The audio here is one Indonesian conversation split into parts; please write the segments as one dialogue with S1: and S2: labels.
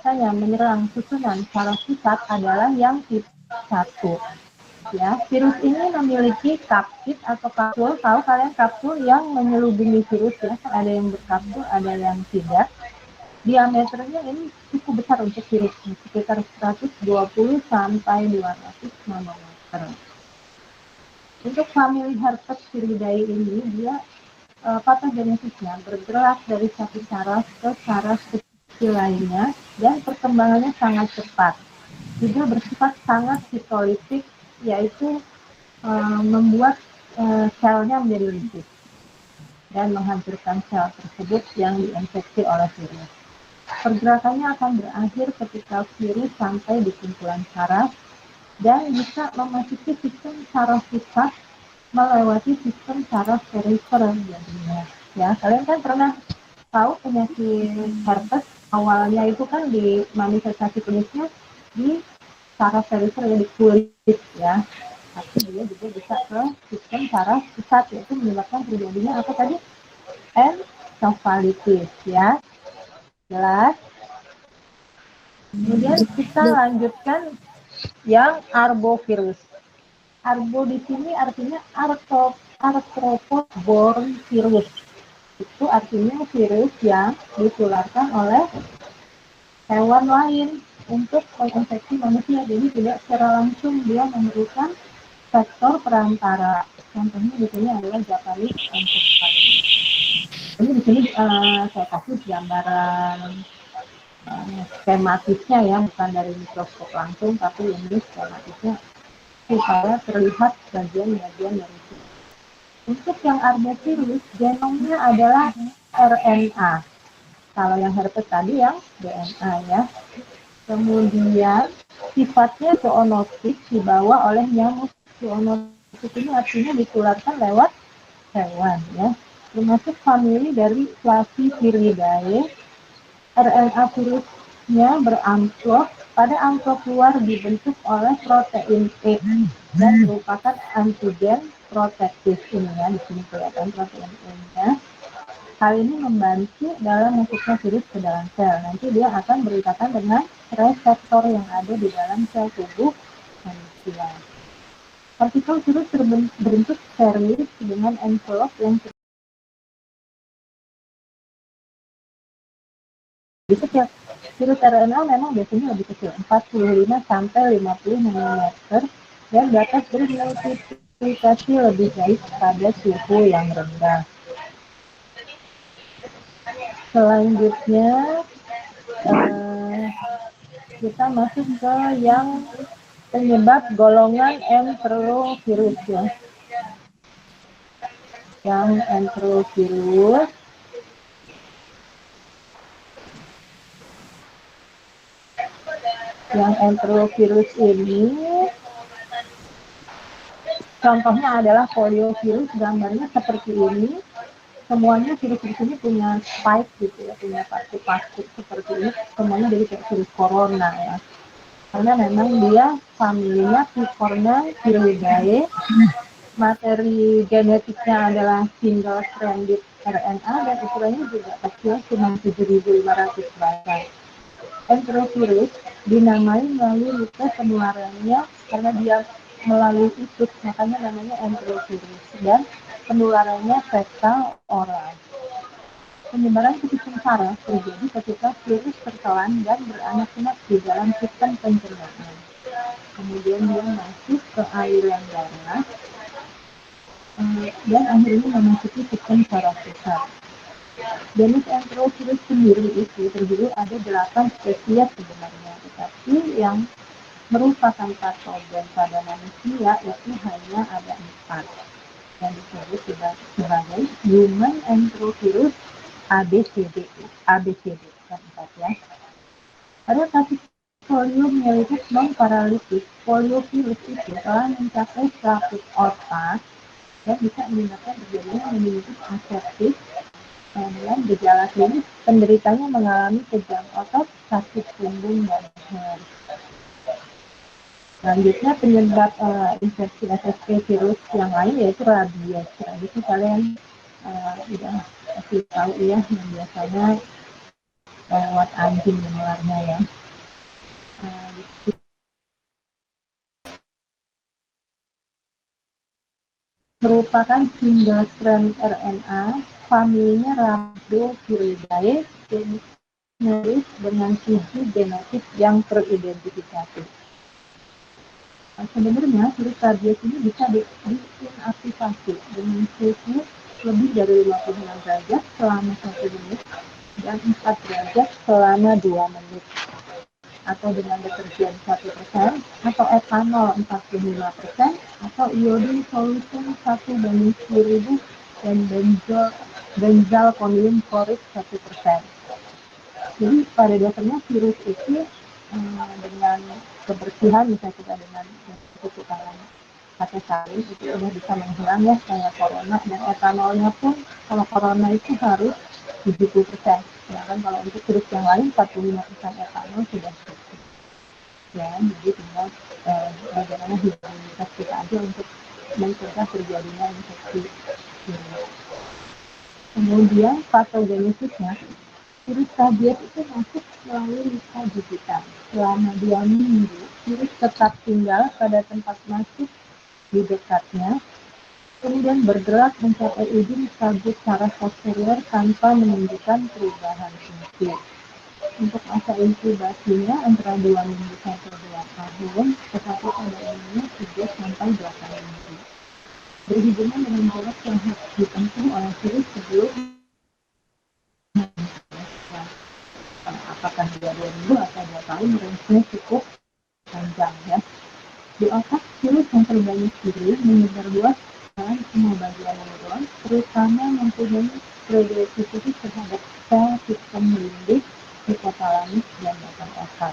S1: biasanya menyerang susunan saraf pusat adalah yang tipe 1. Ya, virus ini memiliki kapsid atau kapsul. Tahu kalian kapsul yang menyelubungi virus ya? Ada yang berkapsul, ada yang tidak. Diameternya ini cukup besar untuk virus, sekitar 120 sampai 200 nanometer. Untuk famili herpes viridae ini, dia patogenesisnya bergerak dari satu saraf ke saraf kecil lainnya dan perkembangannya sangat cepat. Juga bersifat sangat sitolitik, yaitu membuat selnya menjadi lisit dan menghancurkan sel tersebut yang diinfeksi oleh virus. Pergerakannya akan berakhir ketika virus sampai di kumpulan saraf dan bisa memasuki sistem saraf pusat melewati sistem saraf perifer jadinya. Ya, kalian kan pernah tahu penyakit herpes awalnya itu kan di manifestasi klinisnya di saraf perifer ya, di kulit ya. Tapi dia juga bisa ke sistem saraf pusat, yaitu menyebabkan terjadinya apa tadi? Encefalitis ya. Jelas? Kemudian kita lanjutkan yang arbovirus. Arbo di sini artinya arthropods-borne virus. Itu artinya virus yang ditularkan oleh hewan lain untuk menginfeksi manusia. Jadi tidak secara langsung, dia memerlukan faktor perantara. Contohnya di sini adalah Japanese encephalitis. Ini di sini saya kasih gambaran skematisnya ya, bukan dari mikroskop langsung, tapi ini skematisnya supaya terlihat bagian-bagian dari itu. Untuk yang arbovirus, genomnya adalah RNA. Kalau yang herpes tadi yang DNA ya. Kemudian sifatnya zoonotik, dibawa oleh nyamuk. Zoonotik ini artinya ditularkan lewat hewan ya. Termasuk famili dari Flaviviridae. RNA virusnya beramplop, pada amplop luar dibentuk oleh protein E dan merupakan antigen protektif ini ya, di sini kelihatan protein E-nya. Hal ini membantu dalam masuknya virus ke dalam sel. Nanti dia akan berikatan dengan reseptor yang ada di dalam sel tubuh manusia. Partikel virus berbentuk spherical dengan envelope yang lebih kecil. Virus RNA memang biasanya lebih kecil, 45 sampai 50 nanometer, dan dapat bermultiplikasi lebih baik pada suhu yang rendah. Selanjutnya kita masuk ke yang penyebab golongan enterovirus ya. Yang enterovirus ini contohnya adalah poliovirus, gambarnya seperti ini. Semuanya virus-virus ini punya spike gitu ya, punya paku-paku seperti ini. Semuanya jadi kayak virus corona ya. Karena memang dia familinya Picornaviridae, materi genetiknya adalah single stranded RNA dan ukurannya juga kecil, cuma 7.500 basis. Enterovirus dinamai melalui rute penularannya karena dia melalui usus, makanya namanya enterovirus, dan penularannya fekal oral. Penyebaran ke sistem saraf terjadi ketika virus tertelan dan beranak pinak di dalam sistem pencernaan. Kemudian dia masuk ke aliran darah dan akhirnya memasuki sistem saraf pusat. Jenis enterovirus sendiri itu terdiri ada 8 spesies sebenarnya, tetapi yang merupakan patogen pada manusia itu hanya ada 4 yang disebut sebagai human enterovirus ABCD keempat ya. Pada kasus polio mielitis non-paralitis, poliovirus itu telah mencapai selaput otak dan bisa menyebabkan terjadinya meningitis aseptis. Dan gejala klinis penderitanya mengalami kejang otot, sakit punggung, dan leher. Selanjutnya penyebab infeksi SSP virus yang lain yaitu rabies. Rabies itu kalian udah pasti tahu ya, yang biasanya lewat anjing menularnya ya. Merupakan single strand RNA, familinya Rhabdoviridae, generis dengan 7 genotip yang teridentifikasi. Nah, sebenarnya virus rabies ini bisa diinaktivasi dengan suhu lebih dari 56 derajat selama 1 menit dan 4 derajat selama 2 menit, atau dengan deterjen 1% atau etanol 45% atau iodin solution 1:10.000 dan benzalkonium klorid 1%. Jadi pada dasarnya virus itu dengan kebersihan, misalnya kita dengan cuci tangan pakai sabun itu udah bisa menghilang ya kayak corona, dan etanolnya pun kalau corona itu harus 70%, sedangkan kalau untuk virus yang lain 45% etanol sudah cukup ya. Jadi tinggal bagaimana higienitas kita aja untuk mencegah terjadinya infeksi virus. Kemudian patogenesisnya, virus rabies itu masuk melalui luka gigitan. Selama 2 minggu, virus tetap tinggal pada tempat masuk di dekatnya, kemudian bergerak mencapai ujung sabut saraf posterior tanpa menunjukkan perubahan fungsi. Untuk masa inkubasinya antara 2 minggu sampai 2 tahun, tetapi pada umumnya 3-8 minggu. Berhubungan dengan jarak yang harus ditempuh oleh virus sebelum apakah 2 minggu atau 2 tahun, range-nya cukup panjang ya. Di otak, virus yang terbanyak diri menyebar luas dalam semua bagian neuron, terutama mempunyai predisposisi terhadap sel sistem limbik, hipotalamus, dan batang otak.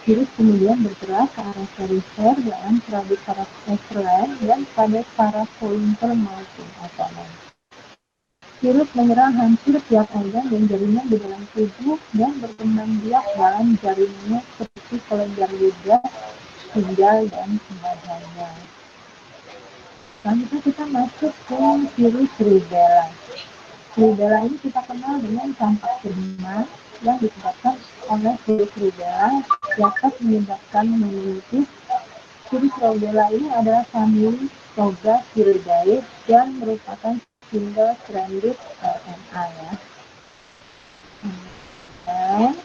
S1: Virus kemudian bergerak ke arah perifer dalam serabut saraf ekstern dan pada saraf pointer maupun otonom. Virus menyerang hampir tiap organ dan jaringan di dalam tubuh dan berkembang biak dalam jaringannya seperti kelenjar ludah, ginjal, dan sebagainya. Selanjutnya kita masuk ke virus rubella. Rubella ini kita kenal dengan campak demam yang disebabkan oleh virus rubella dapat menyebabkan meningitis. Virus rubella ini adalah famili Tobacillidae dan merupakan single stranded RNA ya. Dan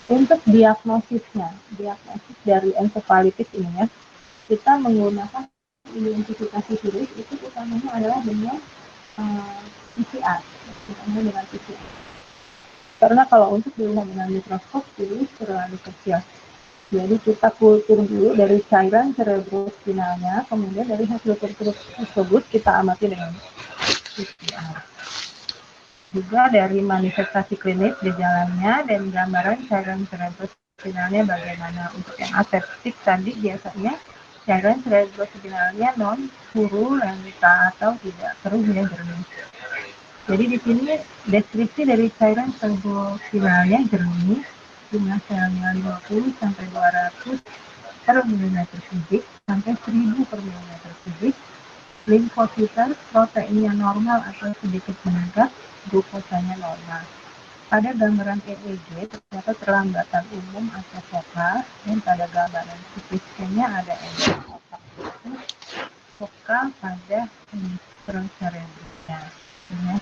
S1: untuk diagnosisnya, diagnosis dari encephalitis ini ya, kita menggunakan identifikasi virus itu utamanya adalah dengan PCR, utamanya dengan PCR. Karena kalau untuk dilihat dengan mikroskop virus terlalu kecil. Jadi kita kultur dulu dari cairan cerebrospinalnya, kemudian dari hasil kultur tersebut kita amati dengan PCR. Juga dari manifestasi klinis gejalanya dan gambaran cairan cerebrospinalnya bagaimana. Untuk yang aseptik tadi biasanya cairan cerebrospinalnya non-puru, lenta, atau tidak keruh ya, jernih. Jadi di sini deskripsi dari cairan cerebrospinalnya jernih, jumlah selnya 50 sampai 200 per milimeter kubik sampai 1000 per milimeter kubik. Limfositer proteinnya normal atau sedikit meningkat, glukosanya normal. Pada gambaran EEG terdapat perlambatan umum atau vokal, dan pada gambaran CT scan-nya ada emboli otak vokal pada hemisfer-cerebrumnya. Ya.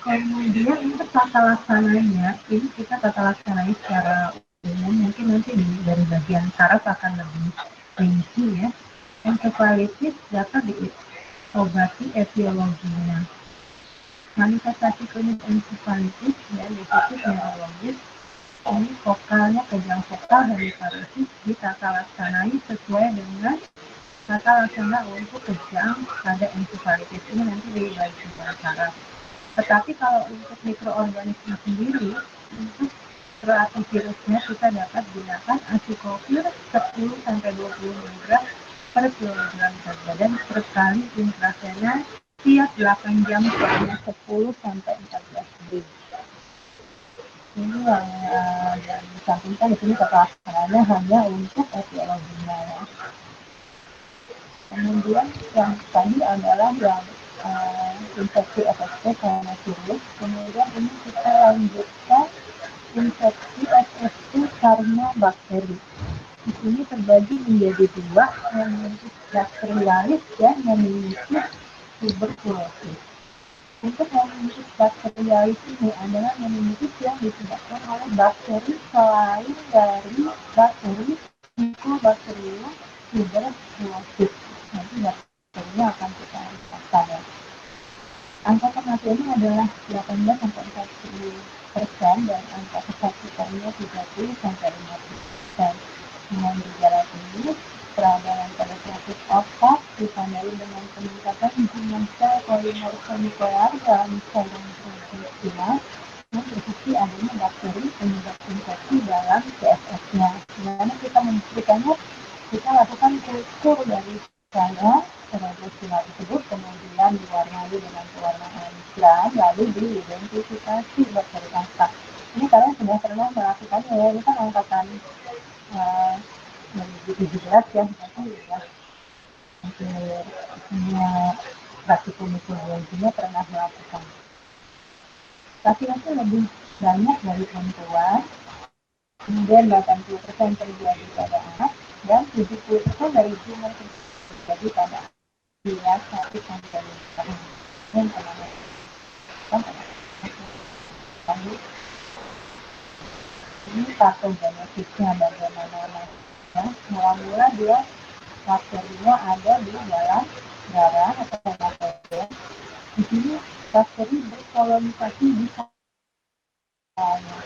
S1: Kemudian untuk tata laksananya, ini kita tata laksananya secara umum, mungkin nanti dari bagian saraf akan lebih rinci ya. Encephalitis dapat diobati etiologinya. Manifestasi klinis encephalitis dan defisit neurologis, ini vokalnya kejang vokal hemiparesis ditata laksanai sesuai dengan tata laksana untuk kejang pada encephalitis ini nanti di bagian saraf. Tetapi kalau untuk mikroorganisme sendiri, untuk terapi virusnya kita dapat gunakan acyclovir 10-20 mg per kilogram berat badan per kali intravena tiap 8 jam selama 10-14 hari. Ini yang disampaikan di sini tata laksananya hanya untuk etiologinya ya. Kemudian yang tadi adalah yang infeksi FSP karena virus. Kemudian ini kita lanjutkan infeksi FSP karena bakteri. Di sini terbagi menjadi dua, meningitis bakterialis dan meningitis tuberkulosis. Untuk meningitis bakterialis ini adalah meningitis yang disebabkan oleh bakteri selain dari bakteri Mycobacterium tuberculosis. Nanti bakterinya akan kita lihat ya. Angka kematiannya adalah 18-40% dan angka kesakitannya 30-50%. Dengan gejala klinis, peradangan pada penyakit otak ditandai dengan peningkatan jumlah sel polimer nuklear dalam saluran intestinal yang terbukti adanya bakteri penyebab infeksi dalam CSF-nya. Bagaimana kita membuktikannya? Kita lakukan kultur dari saya terhadap sinyal tersebut, kemudian diwarnai dengan pewarnaan cairan, lalu diidentifikasi bakteri apa. Ini kalian sudah pernah melakukannya ya, ini kan angkatan 2017 ya, tapi ya hampir semua praktikum mikrobiologinya pernah melakukan. Laki-laki lebih banyak dari perempuan, kemudian 80% terjadi pada anak, dan 70% dari jumlah terjadi pada dia 1-5 tahun. Yang pertama, ini patogenesisnya bagaimana? Ya, mula-mula dia bakterinya ada di dalam darah atau patogen. Di sini bakteri berkolonisasi di salnya.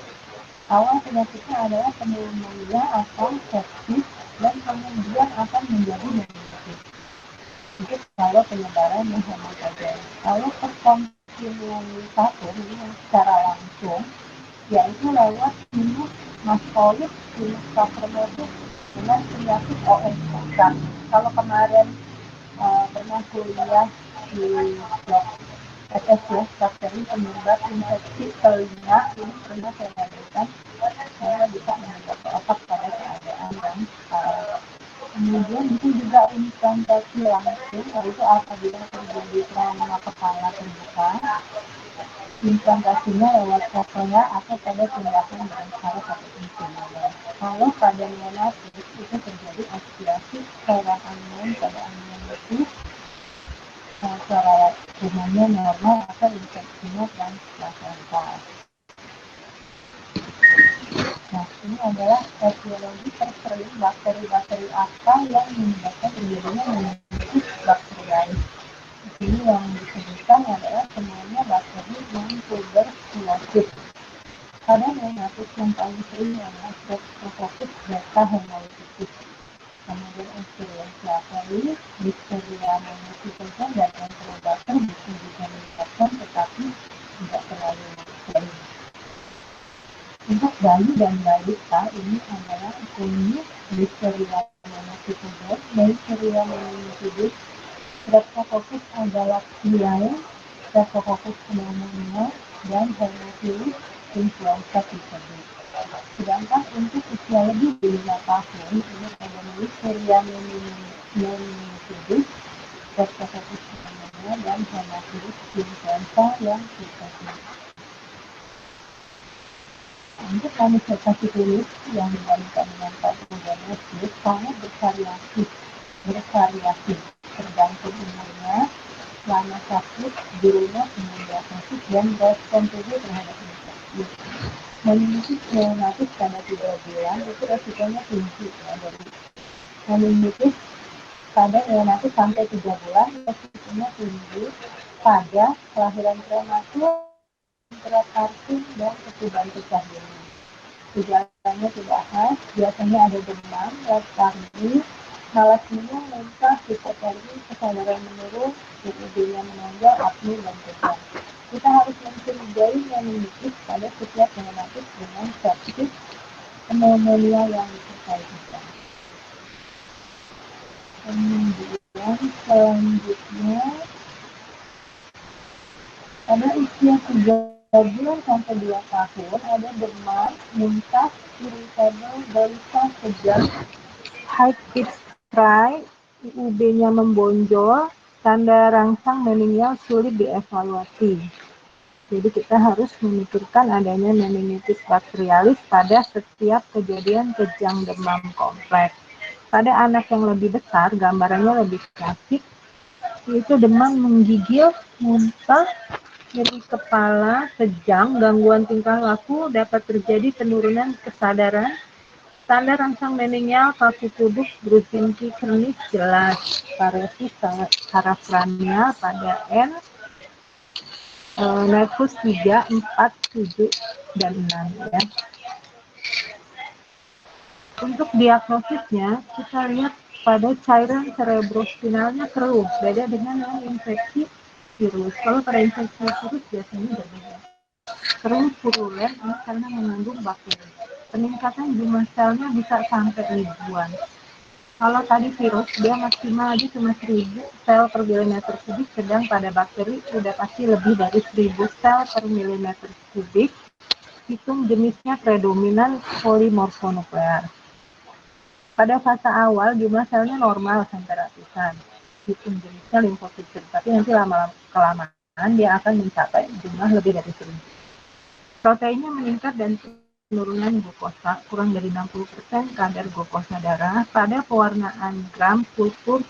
S1: Awal penyakitnya adalah pneumonia atau sepsis dan kemudian akan menjadi meningitis. Itu kalau penyebarannya hematogen. Kalau terkontinuitasnya ini secara langsung, yaitu lewat sinus mastoid, sinus cavernosus dengan penyakit OSK. Kalau kemarin pernah kuliah di blog SS ya, bakteri penyebab infeksi telinga, ini pernah saya lakukan, saya bisa menyebab ke otak pada keadaan yang kemudian itu juga implantasi langsung, yaitu apabila terjadi trauma kepala terbuka, implantasinya lewat koklea atau pada tindakan dengan saraf atau insulin. Kalau pada neonatus itu terjadi aspirasi cairan anion pada anion betis, cara rumahnya normal atau infeksinya transplacental. Nah, ini adalah etiologi tersering bakteri-bakteri apa yang menyebabkan terjadinya meningitis bakterialis. Di sini yang disebutkan adalah semuanya bakteri yang tuberkulosis. Pada neonatus yang paling sering adalah Streptococcus beta hemolyticus, kemudian Escherichia coli, Listeria monocytogenes, dan Enterobacter bisa juga meningkatkan tetapi tidak terlalu sering. Untuk bayi dan balita ini adalah kunyit, Listeria monocytogenes, Listeria monocytogenes, Streptococcus agalactiae, Streptococcus pneumoniae, dan Haemophilus influenza tipe B. Sedangkan untuk usia lebih dari 5 tahun, ini ada Listeria monocytogenes, Streptococcus pneumoniae, dan Haemophilus influenza yang tipe B. Untuk manifestasi klinis yang dibandingkan dengan patogenesis sangat bervariasi tergantung umurnya, lama sakit, dulunya diagnosis, dan respon tubuh terhadap infeksi. Meningitis neonatus pada 3 bulan itu resikonya tinggi ya, dari meningitis pada neonatus sampai 3 bulan resikonya tinggi pada kelahiran prematur, intrapartum, dan kesudahan pecah dini. Gejalanya tidak khas, biasanya ada demam, letargi, malas minum, muntah, hipotermi, kesadaran menurun, UUD-nya menonjol, apni, dan kejang. Kita harus mencurigai meningitis pada setiap neonatus dengan sepsis pneumonia yang disertai kita. Kemudian selanjutnya pada usia 3 bulan sampai 2 tahun ada demam, muntah, irritable, gelisah, kejang, high pitch cry, UUD-nya membonjol, tanda rangsang meningial sulit dievaluasi. Jadi kita harus memikirkan adanya meningitis bakterialis pada setiap kejadian kejang demam kompleks. Pada anak yang lebih besar, gambarannya lebih klasik, yaitu demam menggigil, muntah, nyeri kepala, kejang, gangguan tingkah laku, dapat terjadi penurunan kesadaran. Tanda rangsang meningial kaku kuduk, brusinki kronis jelas, paresis parafrania pada N, nervus 3, 4, 7, dan 6 ya. Untuk diagnosisnya, kita lihat pada cairan cerebrospinalnya keruh, beda dengan yang infeksi virus. Kalau pada infeksi virus biasanya berbeda. Keruh purulen ini karena mengandung bakteri. Peningkatan jumlah selnya bisa sampai ribuan. Kalau tadi virus, dia maksimal aja cuma 1000 sel per milimeter kubik, sedang pada bakteri udah pasti lebih dari 1000 sel per milimeter kubik. Hitung jenisnya predominan polimorfonuklear. Pada fase awal, jumlah selnya normal sampai ratusan. Hitung jenisnya limfosit, tapi nanti lama-kelamaan dia akan mencapai jumlah lebih dari 1000. Proteinnya meningkat dan penurunan glukosa kurang dari 60% kadar glukosa darah. Pada pewarnaan gram, kultur,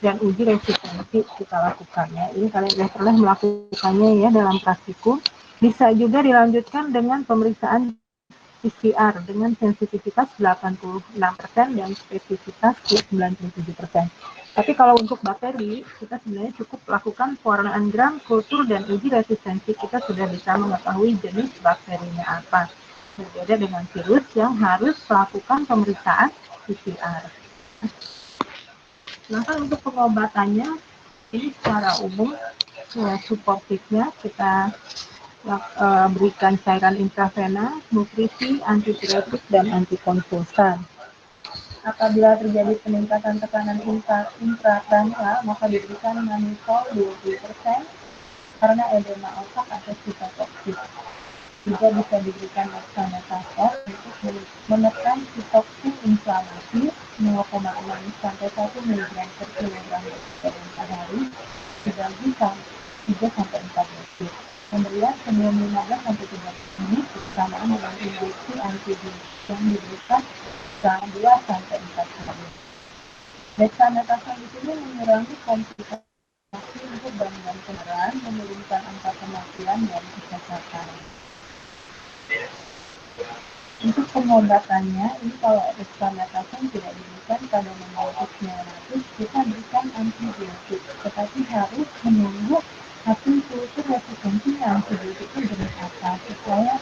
S1: dan uji resistensi kita lakukannya. Ini kalian sudah pernah melakukannya ya dalam praktikum. Bisa juga dilanjutkan dengan pemeriksaan PCR dengan sensitivitas 86% dan spesifitas 97%. Tapi kalau untuk bakteri, kita sebenarnya cukup lakukan pewarnaan gram, kultur, dan uji resistensi. Kita sudah bisa mengetahui jenis bakterinya apa. Berbeda dengan virus yang harus melakukan pemeriksaan PCR. Nah, untuk pengobatannya, ini secara umum, suportifnya kita berikan cairan intravena, nutrisi, antipiretik, dan antikonvulsan. Apabila terjadi peningkatan tekanan intrakranial, maka diberikan manitol 20% karena edema otak atau sitotoksik. Juga bisa diberikan dexamethasone untuk menekan sitoksin inflamasi 0,6 sampai 1 mg per kilogram per hari dibagi 3 sampai 4 detik. Pemberian sebelum 15 sampai 30 menit bersamaan dengan injeksi antibiotik yang diberikan selama 2 sampai 4 hari. Dexamethasone di sini mengurangi komplikasi untuk gangguan pencernaan, menurunkan angka kematian dan kecacatan. Untuk pengobatannya, ini kalau dexamethasone tidak diberikan pada mengalami neonatus, kita berikan antibiotik, tetapi harus menunggu hasil kultur resistensi antibiotik itu jenis apa, supaya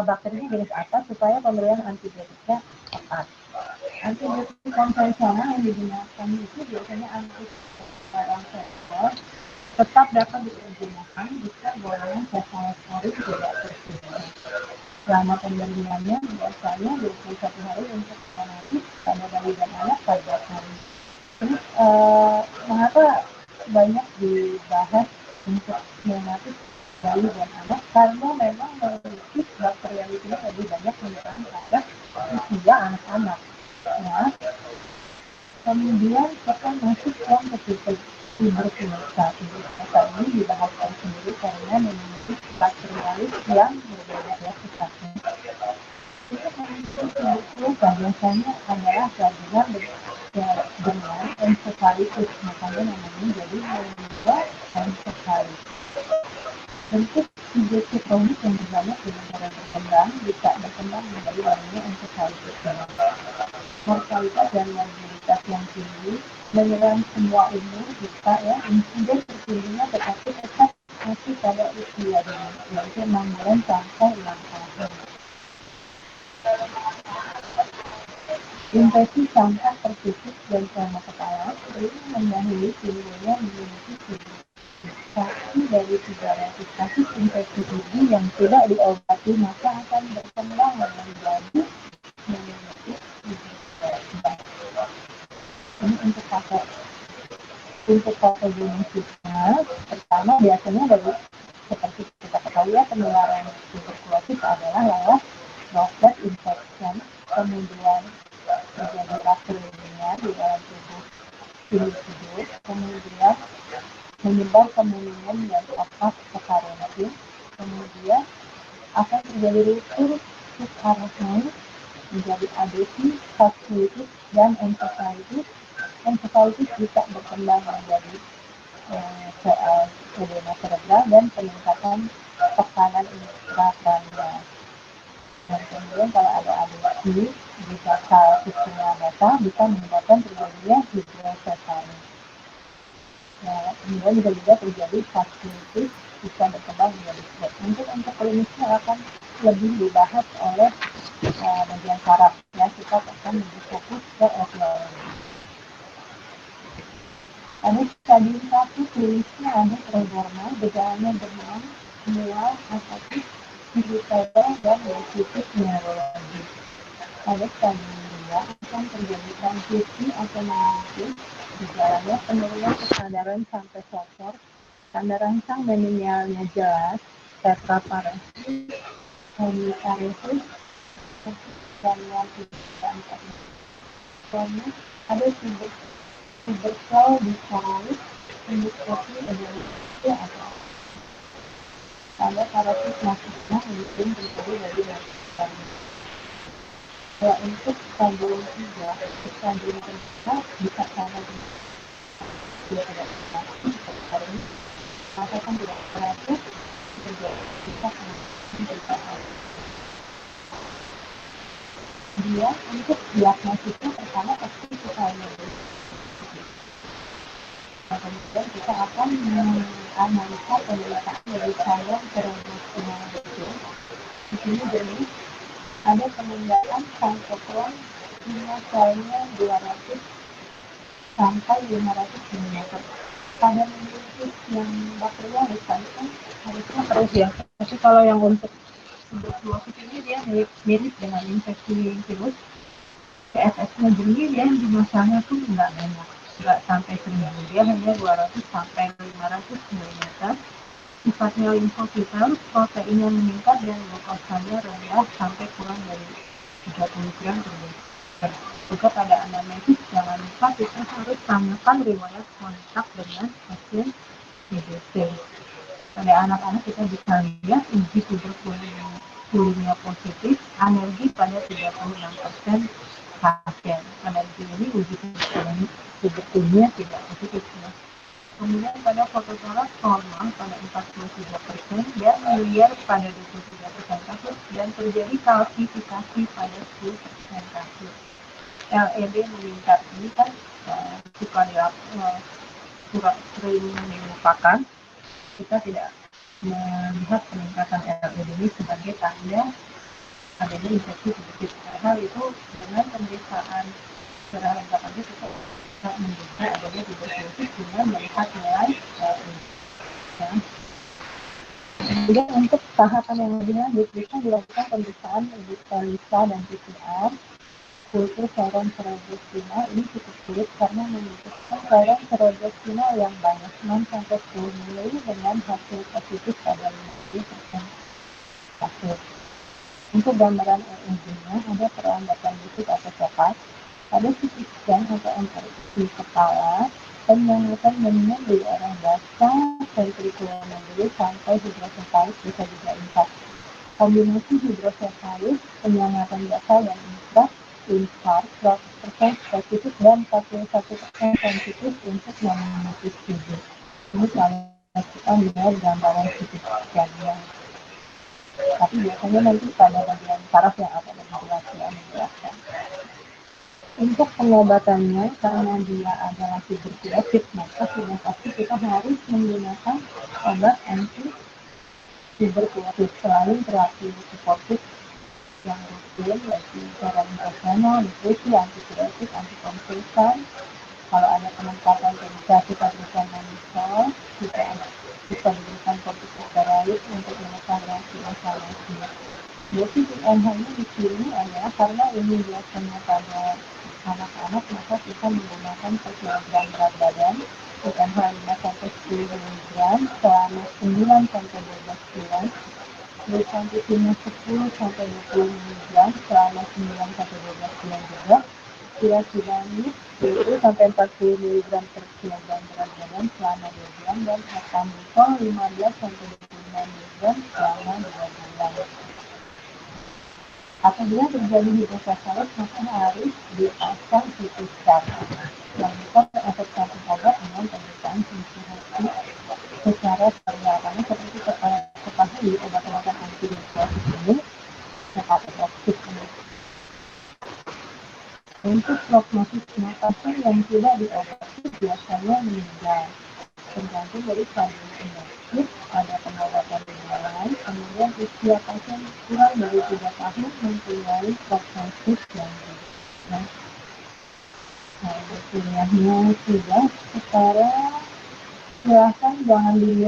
S1: bakterinya jenis apa, supaya pemberian antibiotiknya tepat. Antibiotik konvensional yang digunakan itu biasanya antiviral tetap dapat digunakan jika golongan cefalosporin tidak tersedia. Selama pemberiannya biasanya 21 hari untuk neonatus, pada bayi dan anak 14 hari. Terus mengapa banyak dibahas untuk neonatus, bayi dan anak? Karena memang memiliki bakterialitasnya lebih banyak menyerang pada usia anak-anak. Nah, kemudian kita masuk yang ketiga, tuberkulosa. Tuberkulosa ini dibahas sendiri karena memiliki bakterialis yang berbeda ya sifatnya. Untuk memiliki tuberkulosa biasanya adalah gabungan dengan encephalitis, makanya namanya jadi meningitis encephalitis. Bentuk infeksi kronis yang berbanyak di negara berkembang bisa berkembang menjadi namanya encephalitis. Mortalitas dan morbiditas yang tinggi menyerang semua umur kita ya, insiden tertingginya tetapi tetap masih pada usia dini, yaitu 6 bulan sampai 6 tahun. Infeksi campak pertusuk dan trauma kepala sering mendahului timbulnya meningitis gigi. 1 dari 300 kasus infeksi gigi yang tidak diobati maka akan berkembang menjadi meningitis gigi. Ini untuk patogenesisnya, pertama biasanya dari seperti kita ketahui ya, penularan tuberkulosis adalah lewat droplet infection, kemudian terjadi bacteriumnya di dalam tubuh individu, kemudian menyebar ke menimun dan otak sekarensin. Kemudian akan terjadi ruptur arah naik menjadi adesi, vaskulitis, dan ensefalitis. Ensefalitis bisa berkembang menjadi edema cerebral dan peningkatan tekanan intrakranial. Dan kemudian kalau ada adesi di basal sistemnya mata bisa menyebabkan terjadinya hidrocefalis. Nah, kemudian bisa juga terjadi vaskulitis bisa berkembang menjadi stroke. Mungkin untuk klinisnya akan lebih dibahas oleh bagian saraf ya, kita akan lebih fokus ke etiologi. Ada stadium 1 klinisnya ada prodromal, gejalanya demam, mual, apatis, irritable, dan lesitis neurologi. Pada stadium 2 akan terjadi transisi atau meningitis, gejalanya penurunan kesadaran sampai sosor, tanda rangsang menialnya jelas, tetraparesis, hemiparesis, dan yang tidak. Karena ada tuberkel di paru, endoskopi ada atau ada parasit masuknya mungkin terjadi dari lakukan. Kalau untuk stadium 3, stadium kedua bisa karena dia tidak hari rasakan tidak teratur terjadi bisa dia untuk diagnosisnya pertama pasti kita harus kemudian kita akan menganalisa penderitaan dari cairan cerebrospinal itu. Di sini jenis ada penundaan cytokrom selnya 200 sampai 500 mm. Pada meningitis yang bakterialis harusnya terus ya. Tapi kalau yang untuk tuberkulosis ini dia mirip dengan infeksi virus. PFS-nya jernih ya, masanya tuh nggak banyak, nggak sampai 1000, dia hanya 200 sampai 500 mm. Sifatnya limfositel, proteinnya meningkat dan glukosanya rendah sampai kurang dari 30 gram per liter. Juga pada anamnesis jangan lupa kita harus tanyakan riwayat kontak dengan pasien TBC. Pada anak-anak kita bisa lihat uji tuberkulinia positif, alergi pada 36% pasien. Alergi ini uji tuberkulinia tidak positif. Kemudian pada fototorak normal pada 43% dan liar pada 23% kasus dan terjadi kalsifikasi pada 10% kasus. LED meningkat ini kan suka sering dilupakan. Kita tidak melihat peningkatan LED ini sebagai tanda adanya infeksi penyakit. Padahal itu dengan pemeriksaan secara lengkap aja kita bisa menduga adanya tuberkulosis dengan melihat nilai LED. Ya. Kemudian untuk tahapan yang lebih lanjut bisa dilakukan pemeriksaan ELISA dan PCR. Kultur cairan cerebrospinal ini cukup sulit karena membutuhkan cairan cerebrospinal yang banyak 6 sampai 10 ml dengan hasil positif pada 50% kasus. Untuk gambaran EEG-nya ada perlambatan lutut atau coklat, ada CT scan atau MRI kepala, penyangatan bening di arah basal ventricular medulla sampai hidrocefalis bisa juga infak. Kombinasi hidrocefalis, penyangatan basal dan infark 100% spesifik dan 41% sensitif untuk meningitis tidur. Ini kalau kita lihat gambaran CT scan-nya. Tapi biasanya nanti pada bagian saraf yang akan menjelaskan. Untuk pengobatannya, karena dia adalah tuberkulosis, maka sudah pasti kita harus menggunakan obat anti tuberkulosis selain terapi suportif yang rutin, yaitu paracetamol, nutrisi, antipiretik, antikonvulsan. Kalau ada peningkatan bisa kita berikan manisol, kita berikan kortikosteroid untuk menekan reaksi inflamasi. Dosis IMH-nya di sini adalah karena ini biasanya pada anak-anak, maka kita menggunakan per kilogram berat badan IMH 5 sampai 10 mg selama 9 sampai 12 bulan. Glukosamine 10 sampai 20 mg selama 9 sampai 12 bulan juga. Tirasidamid 10-40 mg per kilogram berat badan selama 2 bulan dan ethambutol 15-25 mg selama 2 bulan. Apabila terjadi hidrosefalus maka harus dipasang CT scan. Monitor efek samping obat dengan pemeriksaan fungsi hati secara serial karena seperti ketahui obat-obatan antidiuretik ini sangat efektif. Untuk prognosisnya, pasien yang tidak diobati biasanya meninggal, tergantung dari stadium penyakit, ada pengobatan dimulai, kemudian usia pasien kurang dari 3 tahun mempunyai prognosis yang baik. Nah, kuliahnya sudah, sekarang silahkan jangan dilihat